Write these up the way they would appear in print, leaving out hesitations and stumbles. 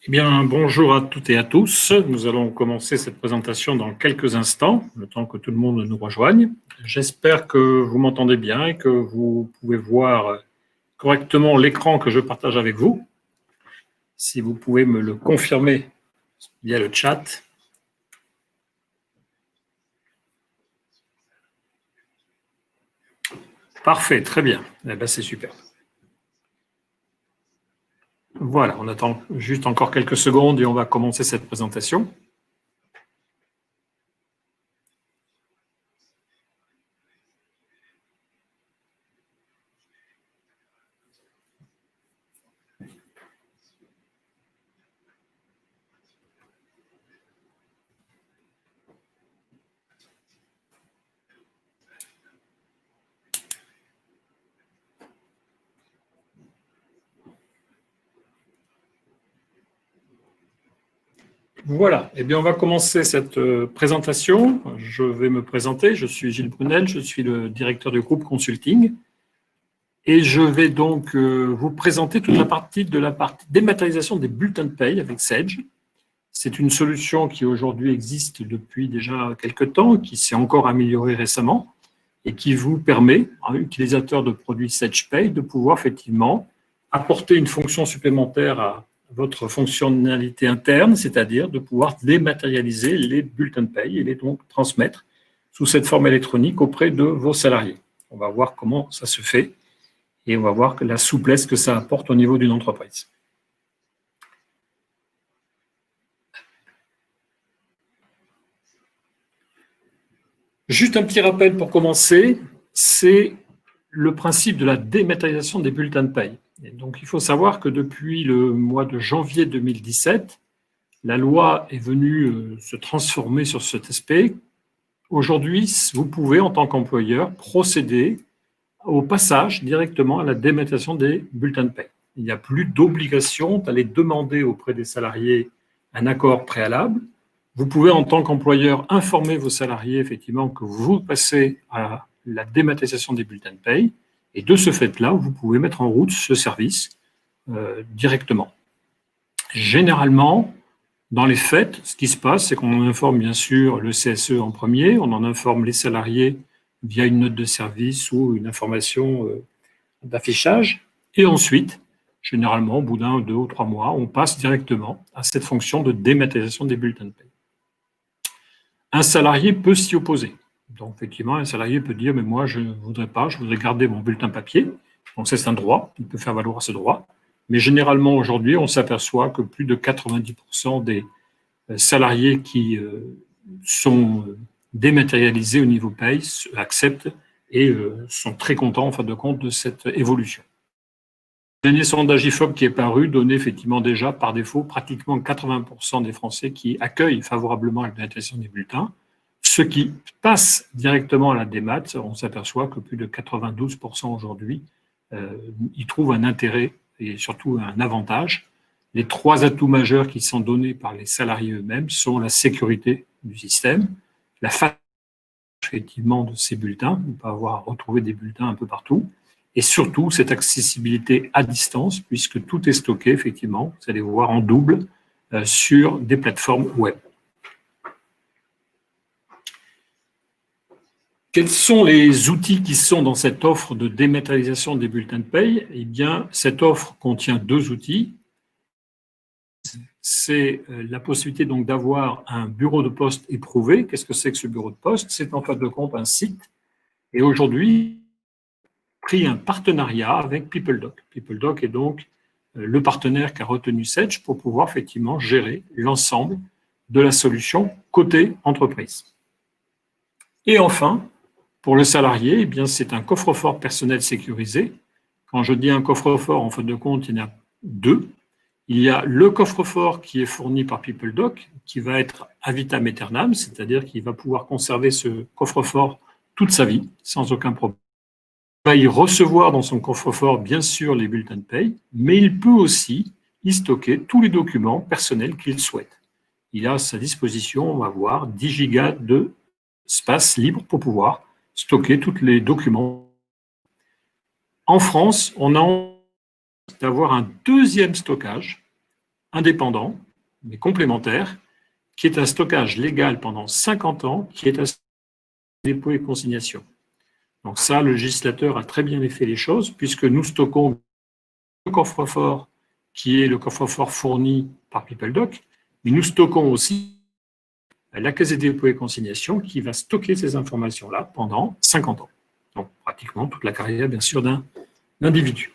Eh bien, bonjour à toutes et à tous. Nous allons commencer cette présentation dans quelques instants, le temps que tout le monde nous rejoigne. J'espère que vous m'entendez bien et que vous pouvez voir correctement l'écran que je partage avec vous. Si vous pouvez me le confirmer via le chat. Parfait, très bien. Eh bien, c'est super. Voilà, on attend juste encore quelques secondes et on va commencer cette présentation. Voilà, eh bien, on va commencer cette présentation. Je vais me présenter, je suis Gilles Brunel, je suis le directeur du groupe Consulting et je vais donc vous présenter toute la partie dématérialisation des bulletins de paye avec Sage. C'est une solution qui aujourd'hui existe depuis déjà quelques temps, qui s'est encore améliorée récemment et qui vous permet, à l'utilisateur de produits SagePay, de pouvoir effectivement apporter une fonction supplémentaire à votre fonctionnalité interne, c'est-à-dire de pouvoir dématérialiser les bulletins de paye et les donc transmettre sous cette forme électronique auprès de vos salariés. On va voir comment ça se fait et on va voir la souplesse que ça apporte au niveau d'une entreprise. Juste un petit rappel pour commencer, c'est le principe de la dématérialisation des bulletins de paye. Et donc, il faut savoir que depuis le mois de janvier 2017, la loi est venue se transformer sur cet aspect. Aujourd'hui, vous pouvez, en tant qu'employeur, procéder au passage directement à la dématérialisation des bulletins de paye. Il n'y a plus d'obligation d'aller demander auprès des salariés un accord préalable. Vous pouvez, en tant qu'employeur, informer vos salariés, effectivement, que vous passez à la dématérialisation des bulletins de paye. Et de ce fait-là, vous pouvez mettre en route ce service directement. Généralement, dans les faits, ce qui se passe, c'est qu'on en informe bien sûr le CSE en premier, on en informe les salariés via une note de service ou une information d'affichage. Et ensuite, généralement, au bout d'un, 2 ou 3 mois, on passe directement à cette fonction de dématérialisation des bulletins de paie. Un salarié peut s'y opposer. Donc, effectivement, un salarié peut dire « mais moi, je ne voudrais pas, je voudrais garder mon bulletin papier ». Donc, c'est un droit, il peut faire valoir ce droit. Mais généralement, aujourd'hui, on s'aperçoit que plus de 90% des salariés qui sont dématérialisés au niveau paye acceptent et sont très contents, en fin de compte, de cette évolution. Le dernier sondage IFOP qui est paru donnait effectivement déjà, par défaut, pratiquement 80% des Français qui accueillent favorablement la dématérialisation des bulletins. Ceux qui passent directement à la démat, on s'aperçoit que plus de 92% aujourd'hui y trouvent un intérêt et surtout un avantage. Les 3 atouts majeurs qui sont donnés par les salariés eux-mêmes sont la sécurité du système, la facilité effectivement de ces bulletins, ne pas avoir à retrouver des bulletins un peu partout, et surtout cette accessibilité à distance, puisque tout est stocké effectivement, vous allez voir en double, sur des plateformes web. Quels sont les outils qui sont dans cette offre de dématérialisation des bulletins de paye? Eh bien, cette offre contient 2 outils. C'est la possibilité donc d'avoir un bureau de poste éprouvé. Qu'est-ce que c'est que ce bureau de poste? C'est en fin de compte un site. Et aujourd'hui, pris un partenariat avec PeopleDoc. PeopleDoc est donc le partenaire qu'a retenu Sage pour pouvoir effectivement gérer l'ensemble de la solution côté entreprise. Et enfin, pour le salarié, eh bien, c'est un coffre-fort personnel sécurisé. Quand je dis un coffre-fort, en fin de compte, il y en a 2. Il y a le coffre-fort qui est fourni par PeopleDoc, qui va être ad vitam aeternam, c'est-à-dire qu'il va pouvoir conserver ce coffre-fort toute sa vie, sans aucun problème. Il va y recevoir dans son coffre-fort, bien sûr, les bulletins de paye, mais il peut aussi y stocker tous les documents personnels qu'il souhaite. Il a à sa disposition, on va voir, 10 gigas d'espace libre pour pouvoir stocker tous les documents. En France, on a envie d'avoir un deuxième stockage indépendant, mais complémentaire, qui est un stockage légal pendant 50 ans, qui est un dépôt et consignation. Donc ça, le législateur a très bien fait les choses, puisque nous stockons le coffre-fort, qui est le coffre-fort fourni par PeopleDoc, mais nous stockons aussi la Caisse des dépôts et consignations, qui va stocker ces informations-là pendant 50 ans. Donc pratiquement toute la carrière, bien sûr, d'un individu.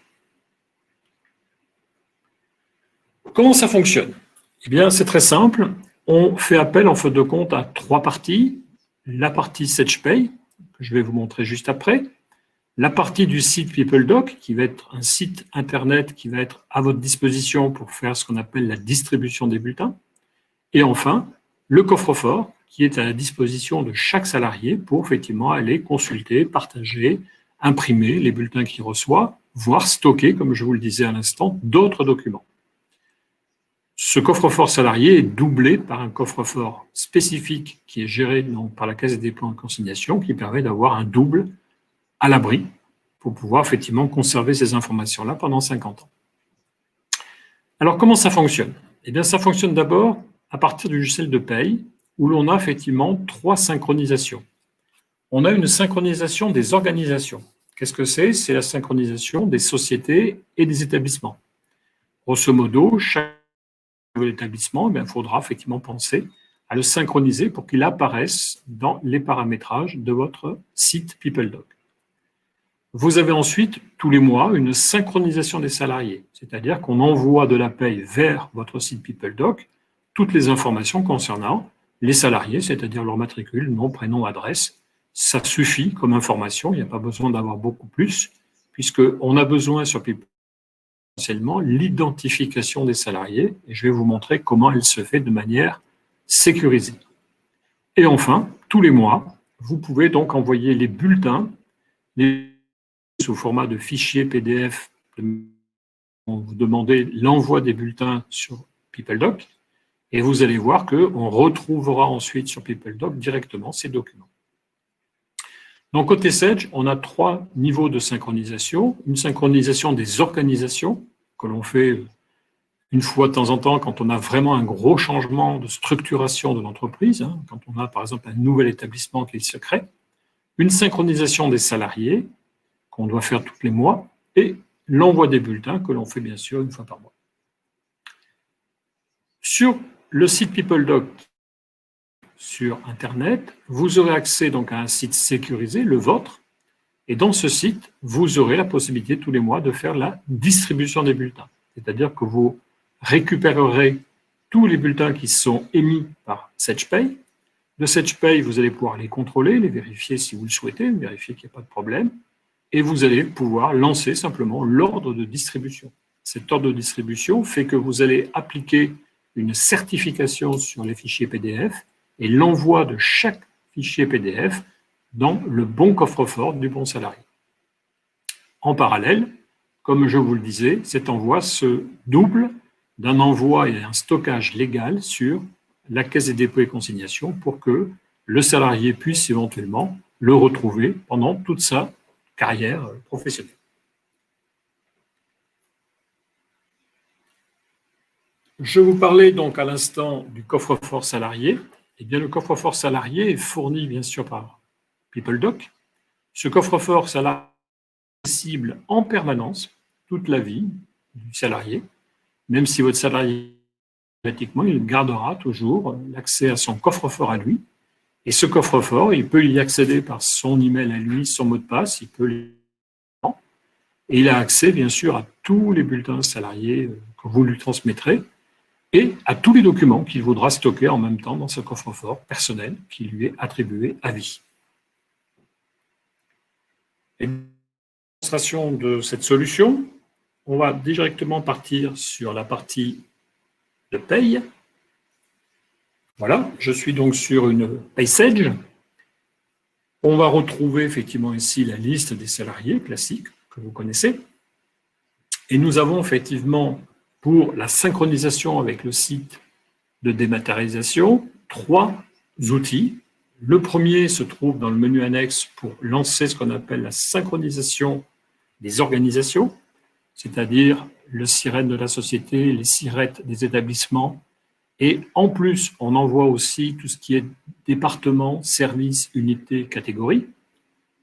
Comment ça fonctionne? Eh bien, c'est très simple. On fait appel, en fin de compte, à 3 parties. La partie SedgePay, que je vais vous montrer juste après. La partie du site PeopleDoc, qui va être un site Internet qui va être à votre disposition pour faire ce qu'on appelle la distribution des bulletins. Et enfin, le coffre-fort, qui est à la disposition de chaque salarié pour effectivement aller consulter, partager, imprimer les bulletins qu'il reçoit, voire stocker, comme je vous le disais à l'instant, d'autres documents. Ce coffre-fort salarié est doublé par un coffre-fort spécifique qui est géré par la Caisse des dépôts et consignations, qui permet d'avoir un double à l'abri pour pouvoir effectivement conserver ces informations-là pendant 50 ans. Alors, comment ça fonctionne? Eh bien, ça fonctionne d'abord à partir du logiciel de paye, où l'on a effectivement 3 synchronisations. On a une synchronisation des organisations. Qu'est-ce que c'est? C'est la synchronisation des sociétés et des établissements. Grosso modo, chaque nouvel établissement, il faudra effectivement penser à le synchroniser pour qu'il apparaisse dans les paramétrages de votre site PeopleDoc. Vous avez ensuite, tous les mois, une synchronisation des salariés, c'est-à-dire qu'on envoie de la paye vers votre site PeopleDoc toutes les informations concernant les salariés, c'est-à-dire leur matricule, nom, prénom, adresse. Ça suffit comme information, il n'y a pas besoin d'avoir beaucoup plus, puisqu'on a besoin sur PeopleDoc essentiellement l'identification des salariés, et je vais vous montrer comment elle se fait de manière sécurisée. Et enfin, tous les mois, vous pouvez donc envoyer les bulletins sous format de fichier PDF. Vous demandez l'envoi des bulletins sur PeopleDoc, et vous allez voir qu'on retrouvera ensuite sur PeopleDoc directement ces documents. Donc, côté Sedge, on a 3 niveaux de synchronisation. Une synchronisation des organisations, que l'on fait une fois de temps en temps quand on a vraiment un gros changement de structuration de l'entreprise, quand on a par exemple un nouvel établissement qui se crée. Une synchronisation des salariés, qu'on doit faire tous les mois, et l'envoi des bulletins, que l'on fait bien sûr une fois par mois. Sur le site PeopleDoc, sur Internet, vous aurez accès donc à un site sécurisé, le vôtre, et dans ce site, vous aurez la possibilité tous les mois de faire la distribution des bulletins. C'est-à-dire que vous récupérerez tous les bulletins qui sont émis par SedgePay. De SedgePay, vous allez pouvoir les contrôler, les vérifier si vous le souhaitez, vérifier qu'il n'y a pas de problème, et vous allez pouvoir lancer simplement l'ordre de distribution. Cet ordre de distribution fait que vous allez appliquer une certification sur les fichiers PDF et l'envoi de chaque fichier PDF dans le bon coffre-fort du bon salarié. En parallèle, comme je vous le disais, cet envoi se double d'un envoi et un stockage légal sur la Caisse des dépôts et consignations pour que le salarié puisse éventuellement le retrouver pendant toute sa carrière professionnelle. Je vous parlais donc à l'instant du coffre-fort salarié. Eh bien, le coffre-fort salarié est fourni bien sûr par PeopleDoc. Ce coffre-fort salarié est accessible en permanence, toute la vie du salarié, même si votre salarié, automatiquement, il gardera toujours l'accès à son coffre-fort à lui. Et ce coffre-fort, il peut y accéder par son email à lui, son mot de passe, et il a accès, bien sûr, à tous les bulletins salariés que vous lui transmettrez et à tous les documents qu'il voudra stocker en même temps dans ce coffre-fort personnel qui lui est attribué à vie. Et une démonstration de cette solution, on va directement partir sur la partie de paye. Voilà, je suis donc sur une PaySedge. On va retrouver effectivement ici la liste des salariés classiques que vous connaissez. Et nous avons effectivement, pour la synchronisation avec le site de dématérialisation, 3 outils. Le premier se trouve dans le menu annexe pour lancer ce qu'on appelle la synchronisation des organisations. c'est-à-dire le sirène de la société, les sirettes des établissements. Et en plus, on envoie aussi tout ce qui est département, service, unité, catégorie,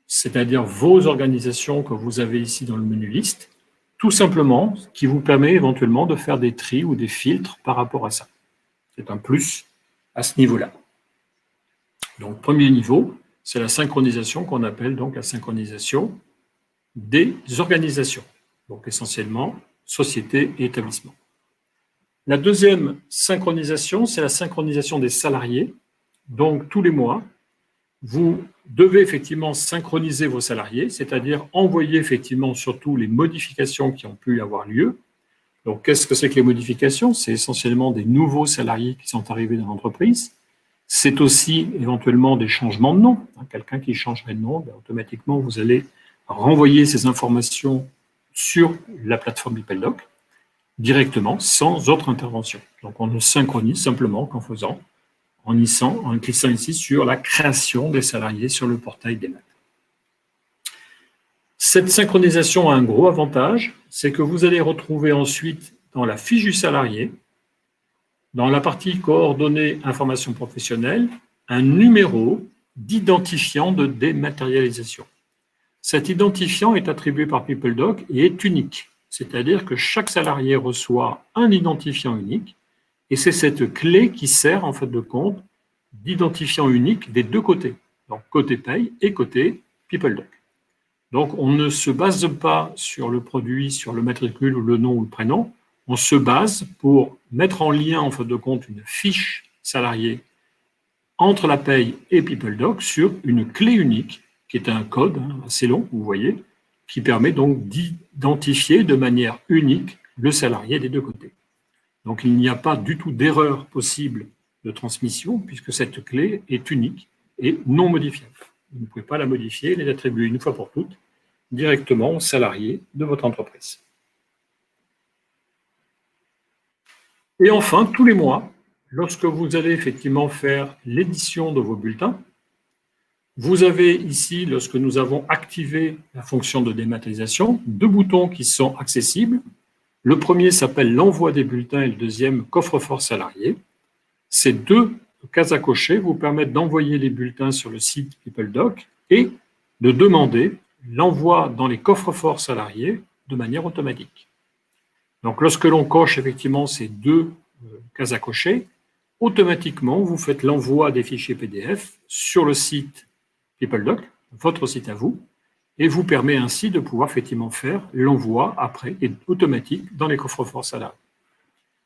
c'est-à-dire vos organisations que vous avez ici dans le menu liste, tout simplement, qui vous permet éventuellement de faire des tris ou des filtres par rapport à ça. C'est un plus à ce niveau-là. Donc, premier niveau, c'est la synchronisation qu'on appelle donc la synchronisation des organisations. Donc, essentiellement, société et établissement. La deuxième synchronisation, c'est la synchronisation des salariés. Donc, tous les mois, vous devez effectivement synchroniser vos salariés, c'est-à-dire envoyer effectivement surtout les modifications qui ont pu avoir lieu. Donc, qu'est-ce que c'est que les modifications? C'est essentiellement des nouveaux salariés qui sont arrivés dans l'entreprise. C'est aussi éventuellement des changements de nom. Quelqu'un qui changerait de nom, automatiquement, vous allez renvoyer ces informations sur la plateforme PeopleDoc directement, sans autre intervention. Donc, on ne synchronise simplement qu'en faisant, en cliquant ici sur la création des salariés sur le portail des maths. Cette synchronisation a un gros avantage, c'est que vous allez retrouver ensuite dans la fiche du salarié, dans la partie coordonnées informations professionnelles, un numéro d'identifiant de dématérialisation. Cet identifiant est attribué par PeopleDoc et est unique, c'est-à-dire que chaque salarié reçoit un identifiant unique et c'est cette clé qui sert en fait de compte d'identifiant unique des deux côtés, donc côté paye et côté PeopleDoc. Donc on ne se base pas sur le produit, sur le matricule ou le nom ou le prénom, on se base pour mettre en lien en fait de compte une fiche salarié entre la paye et PeopleDoc sur une clé unique qui est un code assez long, vous voyez, qui permet donc d'identifier de manière unique le salarié des deux côtés. Donc il n'y a pas du tout d'erreur possible de transmission puisque cette clé est unique et non modifiable. Vous ne pouvez pas la modifier et les attribuer une fois pour toutes directement aux salariés de votre entreprise. Et enfin, tous les mois, lorsque vous allez effectivement faire l'édition de vos bulletins, vous avez ici, lorsque nous avons activé la fonction de dématérialisation, deux boutons qui sont accessibles. Le premier s'appelle l'envoi des bulletins et le deuxième coffre-fort salarié. Ces deux cases à cocher vous permettent d'envoyer les bulletins sur le site PeopleDoc et de demander l'envoi dans les coffres-forts salariés de manière automatique. Donc, lorsque l'on coche effectivement ces deux cases à cocher, automatiquement, vous faites l'envoi des fichiers PDF sur le site PeopleDoc, votre site à vous, et vous permet ainsi de pouvoir effectivement faire l'envoi après et automatique dans les coffres-forts salariés.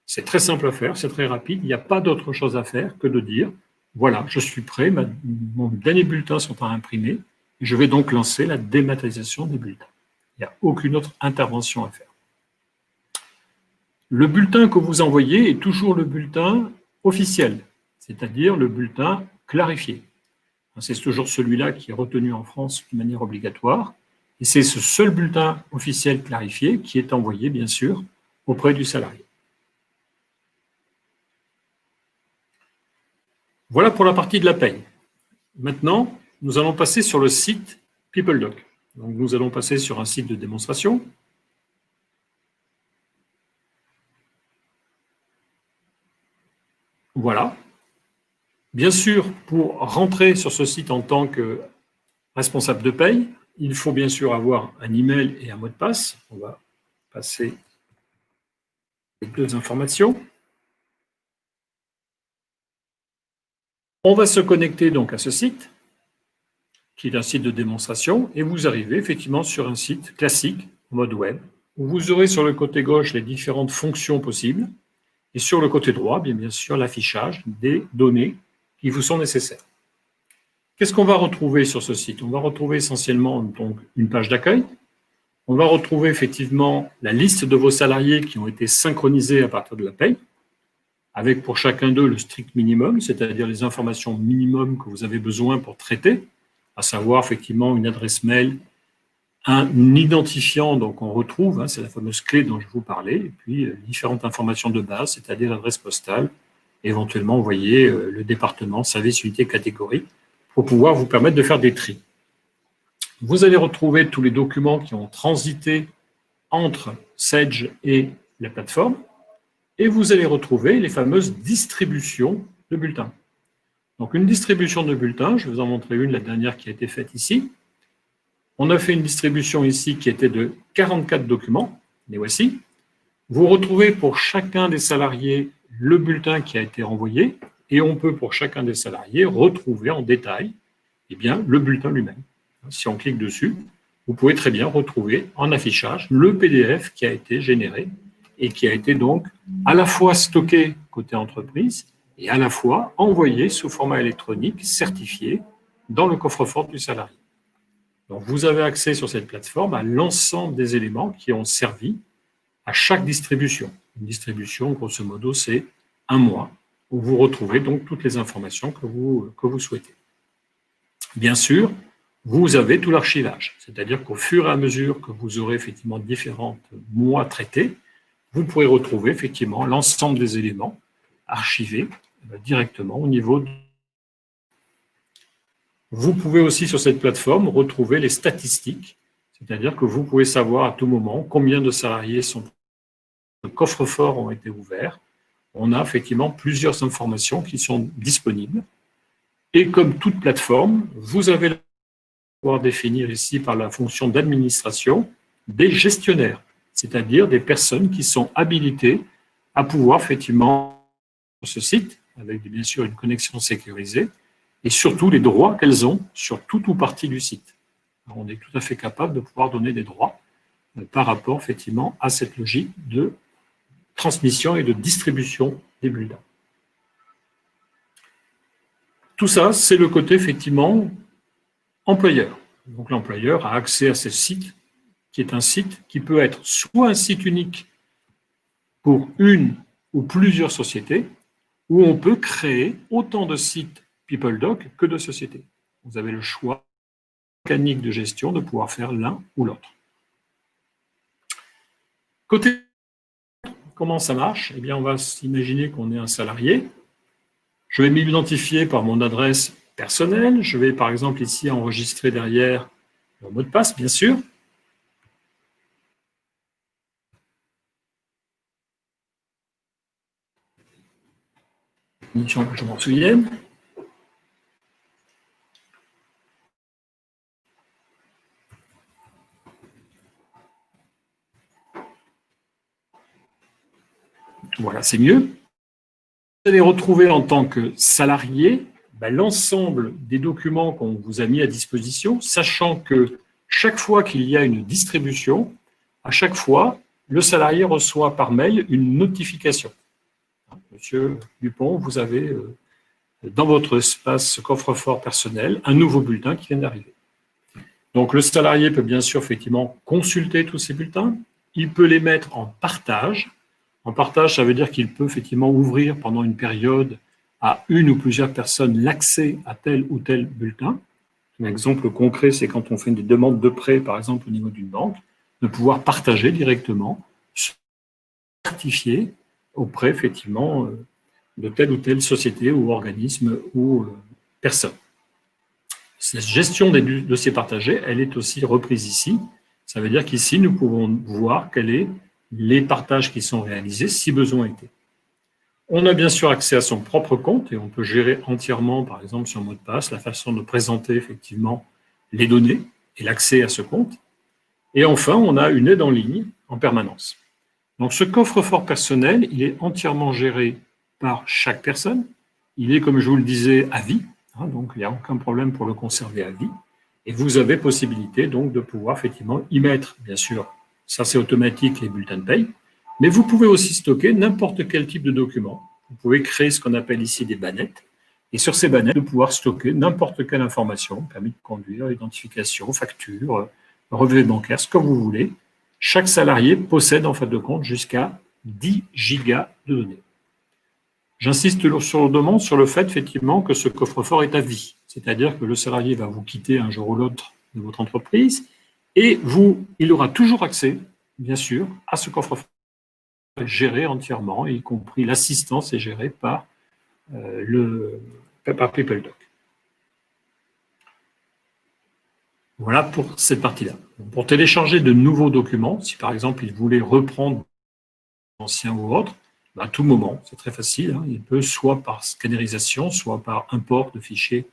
C'est très simple à faire, c'est très rapide, il n'y a pas d'autre chose à faire que de dire, voilà, je suis prêt, mon dernier bulletin sont à imprimer, et je vais donc lancer la dématérialisation des bulletins. Il n'y a aucune autre intervention à faire. Le bulletin que vous envoyez est toujours le bulletin officiel, c'est-à-dire le bulletin clarifié. C'est toujours celui-là qui est retenu en France de manière obligatoire. Et c'est ce seul bulletin officiel clarifié qui est envoyé, bien sûr, auprès du salarié. Voilà pour la partie de la paye. Maintenant, nous allons passer sur le site PeopleDoc. Donc, nous allons passer sur un site de démonstration. Voilà. Bien sûr, pour rentrer sur ce site en tant que responsable de paye, il faut bien sûr avoir un email et un mot de passe. On va passer les deux informations. On va se connecter donc à ce site, qui est un site de démonstration, et vous arrivez effectivement sur un site classique, en mode web, où vous aurez sur le côté gauche les différentes fonctions possibles, et sur le côté droit, bien sûr, l'affichage des données qui vous sont nécessaires. Qu'est-ce qu'on va retrouver sur ce site? On va retrouver essentiellement donc, une page d'accueil. On va retrouver effectivement la liste de vos salariés qui ont été synchronisés à partir de la paye, avec pour chacun d'eux le strict minimum, c'est-à-dire les informations minimum que vous avez besoin pour traiter, à savoir effectivement une adresse mail, un identifiant, donc on retrouve, c'est la fameuse clé dont je vous parlais, et puis différentes informations de base, c'est-à-dire l'adresse postale, éventuellement, vous voyez, le département, service, unité, catégorie, pour pouvoir vous permettre de faire des tris. Vous allez retrouver tous les documents qui ont transité entre Sage et la plateforme, et vous allez retrouver les fameuses distributions de bulletins. Donc une distribution de bulletins, je vais vous en montrer une, la dernière qui a été faite ici. On a fait une distribution ici qui était de 44 documents, les voici. Vous retrouvez pour chacun des salariés le bulletin qui a été envoyé, et on peut pour chacun des salariés retrouver en détail le bulletin lui-même. Si on clique dessus, vous pouvez très bien retrouver en affichage le PDF qui a été généré et qui a été donc à la fois stocké côté entreprise et à la fois envoyé sous format électronique certifié dans le coffre-fort du salarié. Donc vous avez accès sur cette plateforme à l'ensemble des éléments qui ont servi à chaque distribution. Une distribution, grosso modo, c'est un mois où vous retrouvez donc toutes les informations que vous souhaitez. Bien sûr, vous avez tout l'archivage, c'est-à-dire qu'au fur et à mesure que vous aurez effectivement différents mois traités, vous pourrez retrouver effectivement l'ensemble des éléments archivés directement au niveau. Vous pouvez aussi sur cette plateforme retrouver les statistiques, c'est-à-dire que vous pouvez savoir à tout moment combien de salariés sont de coffres-forts ont été ouverts. On a effectivement plusieurs informations qui sont disponibles. Et comme toute plateforme, vous avez le pouvoir définir ici par la fonction d'administration des gestionnaires, c'est-à-dire des personnes qui sont habilitées à pouvoir effectivement sur ce site, avec bien sûr une connexion sécurisée, et surtout les droits qu'elles ont sur tout ou partie du site. Alors, on est tout à fait capable de pouvoir donner des droits par rapport effectivement à cette logique de transmission et de distribution des bulletins. Tout ça, c'est le côté effectivement employeur. Donc l'employeur a accès à ce site, qui est un site qui peut être soit un site unique pour une ou plusieurs sociétés, ou on peut créer autant de sites PeopleDoc que de sociétés. Vous avez le choix mécanique de gestion de pouvoir faire l'un ou l'autre. Côté comment ça marche? Eh bien, on va s'imaginer qu'on est un salarié. Je vais m'identifier par mon adresse personnelle. Je vais, par exemple, ici enregistrer derrière mon mot de passe, bien sûr. Je m'en souviens. Voilà, c'est mieux. Vous allez retrouver en tant que salarié l'ensemble des documents qu'on vous a mis à disposition, sachant que chaque fois qu'il y a une distribution, à chaque fois, le salarié reçoit par mail une notification. Monsieur Dupont, vous avez dans votre espace coffre-fort personnel un nouveau bulletin qui vient d'arriver. Donc le salarié peut bien sûr effectivement consulter tous ces bulletins, il peut les mettre en partage. En partage, ça veut dire qu'il peut effectivement ouvrir pendant une période à une ou plusieurs personnes l'accès à tel ou tel bulletin. Un exemple concret, c'est quand on fait des demandes de prêt, par exemple au niveau d'une banque, de pouvoir partager directement, certifier auprès effectivement de telle ou telle société ou organisme ou personne. Cette gestion des dossiers partagés, elle est aussi reprise ici. Ça veut dire qu'ici, nous pouvons voir quels sont les partages qui sont réalisés, si besoin était. On a bien sûr accès à son propre compte et on peut gérer entièrement, par exemple, son mot de passe, la façon de présenter effectivement les données et l'accès à ce compte. Et enfin, on a une aide en ligne en permanence. Donc, ce coffre-fort personnel, il est entièrement géré par chaque personne. Il est, comme je vous le disais, à vie. Donc, il n'y a aucun problème pour le conserver à vie. Et vous avez possibilité donc de pouvoir effectivement y mettre, bien sûr, ça c'est automatique, les bulletins de paye, mais vous pouvez aussi stocker n'importe quel type de document. Vous pouvez créer ce qu'on appelle ici des bannettes, et sur ces bannettes, de pouvoir stocker n'importe quelle information, permis de conduire, identification, facture, relevé bancaire, ce que vous voulez. Chaque salarié possède en fin de compte jusqu'à 10 gigas de données. J'insiste sur le demande sur le fait effectivement que ce coffre-fort est à vie, c'est-à-dire que le salarié va vous quitter un jour ou l'autre de votre entreprise et il aura toujours accès, bien sûr, à ce coffre-fort géré entièrement, y compris l'assistance est gérée par PeopleDoc. Voilà pour cette partie-là. Pour télécharger de nouveaux documents, si par exemple il voulait reprendre l'ancien ou autre, à tout moment, c'est très facile, hein, il peut soit par scannerisation, soit par import de fichiers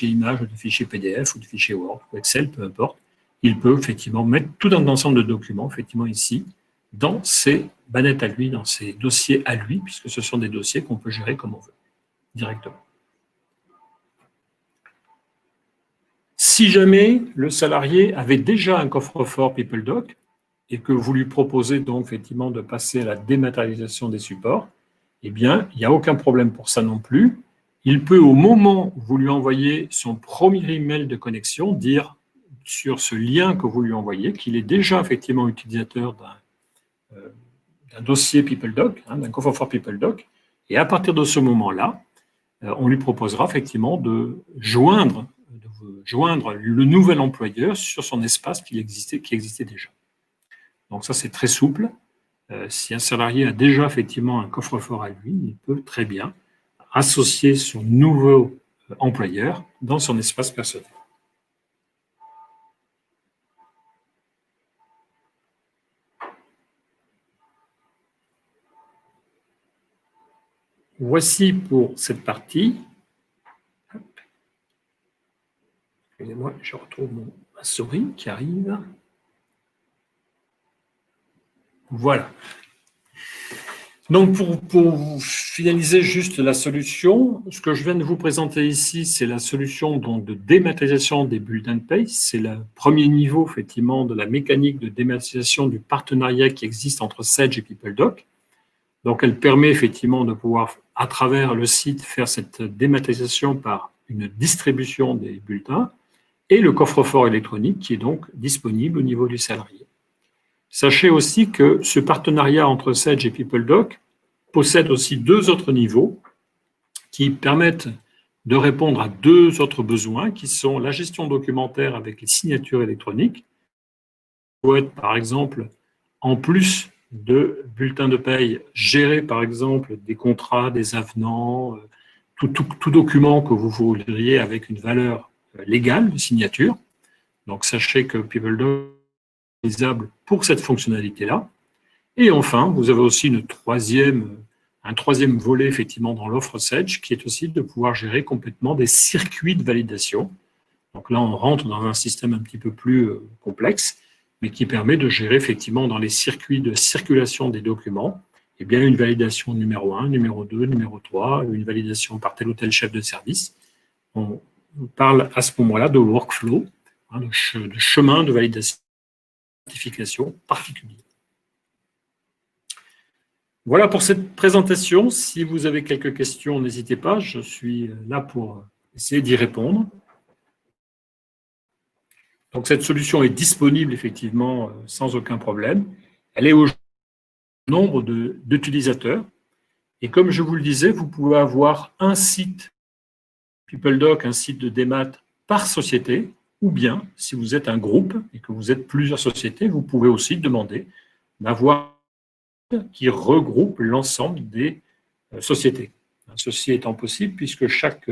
images, de fichiers PDF ou de fichiers Word ou Excel, peu importe. Il peut effectivement mettre tout un ensemble de documents, effectivement ici, dans ses bannettes à lui, dans ses dossiers à lui, puisque ce sont des dossiers qu'on peut gérer comme on veut, directement. Si jamais le salarié avait déjà un coffre-fort PeopleDoc et que vous lui proposez donc effectivement de passer à la dématérialisation des supports, eh bien, il n'y a aucun problème pour ça non plus. Il peut, au moment où vous lui envoyez son premier email de connexion, dire sur ce lien que vous lui envoyez qu'il est déjà effectivement utilisateur d'un dossier PeopleDoc, hein, d'un coffre-fort PeopleDoc, et à partir de ce moment-là, on lui proposera effectivement de joindre le nouvel employeur sur son espace qui existait déjà. Donc ça, c'est très souple. Si un salarié a déjà effectivement un coffre-fort à lui, il peut très bien associer son nouveau employeur dans son espace personnel. Voici pour cette partie. Excusez-moi, je retrouve ma souris qui arrive. Voilà. Donc, pour finaliser juste la solution, ce que je viens de vous présenter ici, c'est la solution donc, de dématérialisation des bulletins de paie. C'est le premier niveau, effectivement, de la mécanique de dématérialisation du partenariat qui existe entre Sage et PeopleDoc. Donc, elle permet effectivement de pouvoir, à travers le site, faire cette dématérialisation par une distribution des bulletins et le coffre-fort électronique qui est donc disponible au niveau du salarié. Sachez aussi que ce partenariat entre Sage et PeopleDoc possède aussi deux autres niveaux qui permettent de répondre à deux autres besoins qui sont la gestion documentaire avec les signatures électroniques. Ça peut être, par exemple, en plus de bulletins de paye, gérer par exemple des contrats, des avenants, tout document que vous voudriez avec une valeur légale de signature. Donc sachez que PeopleDoc est utilisable pour cette fonctionnalité-là. Et enfin, vous avez aussi un troisième volet effectivement dans l'offre Sage qui est aussi de pouvoir gérer complètement des circuits de validation. Donc là, on rentre dans un système un petit peu plus complexe, mais qui permet de gérer effectivement dans les circuits de circulation des documents, eh bien, une validation numéro 1, numéro 2, numéro 3, une validation par tel ou tel chef de service. On parle à ce moment-là de workflow, hein, de chemin de validation, certification particulier. Voilà pour cette présentation. Si vous avez quelques questions, n'hésitez pas, je suis là pour essayer d'y répondre. Donc cette solution est disponible effectivement sans aucun problème. Elle est au nombre d'utilisateurs. Et comme je vous le disais, vous pouvez avoir un site PeopleDoc, un site de démat par société, ou bien, si vous êtes un groupe et que vous êtes plusieurs sociétés, vous pouvez aussi demander d'avoir qui regroupe l'ensemble des sociétés. Ceci étant possible puisque chaque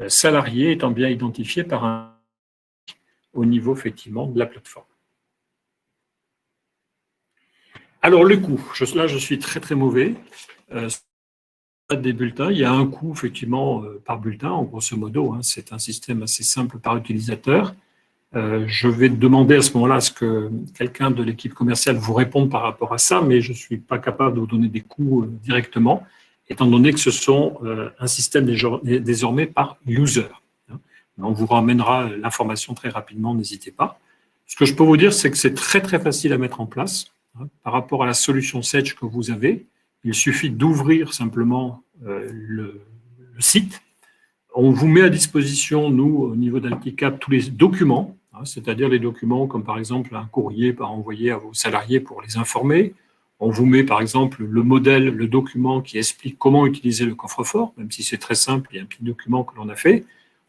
salarié étant bien identifié par un au niveau effectivement de la plateforme. Alors le coût, là je suis très très mauvais. Des bulletins, il y a un coût effectivement par bulletin, en grosso modo, hein, c'est un système assez simple par utilisateur. Je vais demander à ce moment-là à ce que quelqu'un de l'équipe commerciale vous réponde par rapport à ça, mais je ne suis pas capable de vous donner des coûts directement, étant donné que ce sont un système désormais par user. On vous ramènera l'information très rapidement, n'hésitez pas. Ce que je peux vous dire, c'est que c'est très très facile à mettre en place. Par rapport à la solution Sage que vous avez, il suffit d'ouvrir simplement le site. On vous met à disposition, nous, au niveau d'Alticap, tous les documents, c'est-à-dire les documents comme par exemple un courrier par envoyer à vos salariés pour les informer. On vous met par exemple le modèle, le document qui explique comment utiliser le coffre-fort, même si c'est très simple, il y a un petit document que l'on a fait.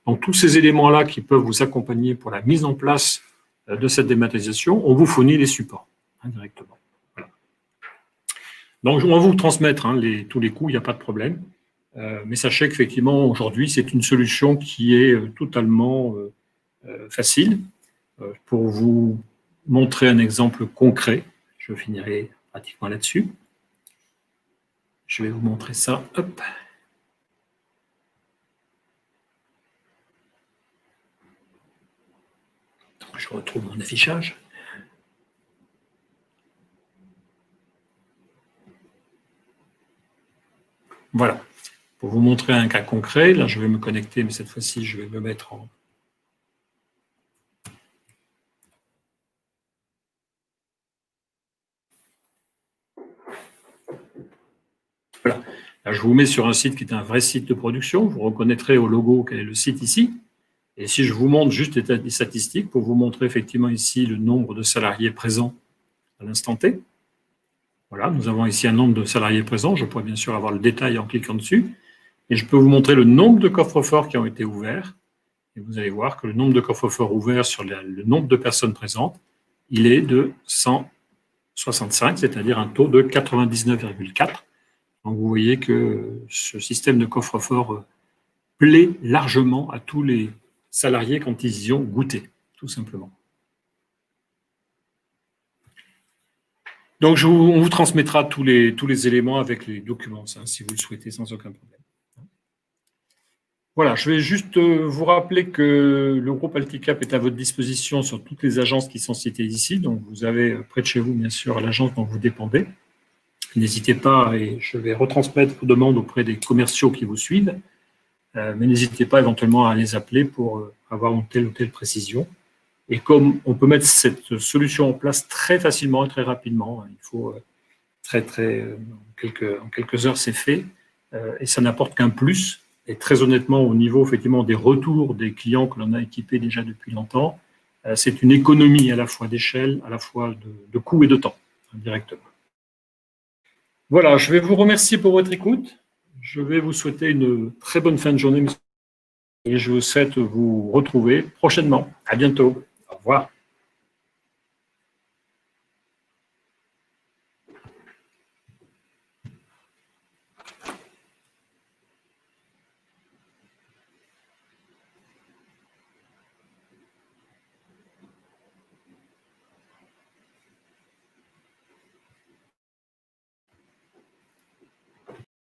Donc tous ces éléments-là qui peuvent vous accompagner pour la mise en place de cette dématérialisation, on vous fournit les supports directement. Voilà. Donc on va vous transmettre tous les coûts, il n'y a pas de problème. Mais sachez qu'effectivement, aujourd'hui, c'est une solution qui est totalement facile. pour vous montrer un exemple concret. Je finirai pratiquement là-dessus. Je vais vous montrer ça. Hop. Donc, je retrouve mon affichage. Voilà. Pour vous montrer un cas concret, là, je vais me connecter, mais cette fois-ci, je vais me mettre en... Voilà. Là, je vous mets sur un site qui est un vrai site de production. Vous reconnaîtrez au logo quel est le site ici. Et si je vous montre juste des statistiques pour vous montrer effectivement ici le nombre de salariés présents à l'instant T. Voilà, nous avons ici un nombre de salariés présents. Je pourrais bien sûr avoir le détail en cliquant dessus. Et je peux vous montrer le nombre de coffres-forts qui ont été ouverts. Et vous allez voir que le nombre de coffres-forts ouverts sur le nombre de personnes présentes, il est de 165, c'est-à-dire un taux de 99,4. Donc vous voyez que ce système de coffre-fort plaît largement à tous les salariés quand ils y ont goûté, tout simplement. Donc on vous transmettra tous les éléments avec les documents, ça, si vous le souhaitez, sans aucun problème. Voilà, je vais juste vous rappeler que le groupe Alticap est à votre disposition sur toutes les agences qui sont citées ici. Donc, vous avez près de chez vous, bien sûr, l'agence dont vous dépendez. N'hésitez pas, et je vais retransmettre vos demandes auprès des commerciaux qui vous suivent, mais n'hésitez pas éventuellement à les appeler pour avoir une telle ou telle précision. Et comme on peut mettre cette solution en place très facilement et très rapidement, il faut en quelques heures, c'est fait, et ça n'apporte qu'un plus. Et très honnêtement, au niveau effectivement des retours des clients que l'on a équipés déjà depuis longtemps, c'est une économie à la fois d'échelle, à la fois de coût et de temps, directement. Voilà, je vais vous remercier pour votre écoute. Je vais vous souhaiter une très bonne fin de journée et je vous souhaite vous retrouver prochainement. À bientôt. Au revoir.